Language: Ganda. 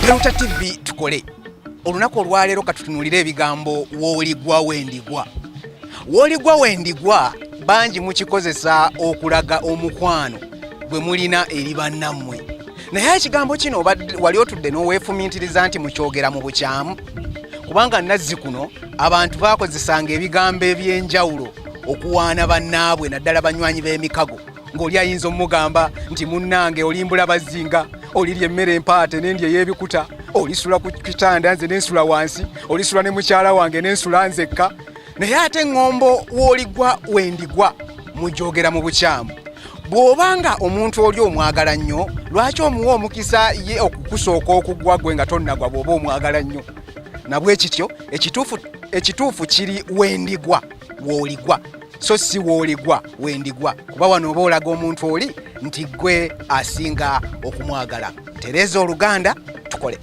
Reuta TV tukole. Olunaku olwaleero katutunulire ebigambo wooligwa wendigwa. Wooligwa wendigwa bangi mukikozesa okulaga omukwano gwe mulina eri bannammwe. Naye ekigambo kino wali otudde n'oweefumiitiriza nti mukyogera mu bukyamu? Kubanga Nazzikuno abantu baakozesanga ebigambo eby'enjawulo okuwaana bannaabwe naddala banywanyi b'emikago, ng'oli ayinza omugamba nti munnange olimbula bazinga, olirya emmere empaate n'endya ey'ebikuta, olisula ku kitanda nze n'ensula wansi, olisula ne mukyala wange n'ensula nzekka. Naye ate eŋŋombo wooligwa wendigwa mugyogera mu bukyamu. Bw'obanga omuntu oli omwagala nnyo, lwaki omuwa omukisa ye okukusooka okugwa gwe nga tonnagwa bw'oba omwagala nnyo? Nabwe kityo ekituufu kiri wendigwa wooligwa, so si wooligwa wendigwa, kuba wano oba olaga omuntu oli nti gwe asinga okumwagala. Tereeza Oluganda tukole.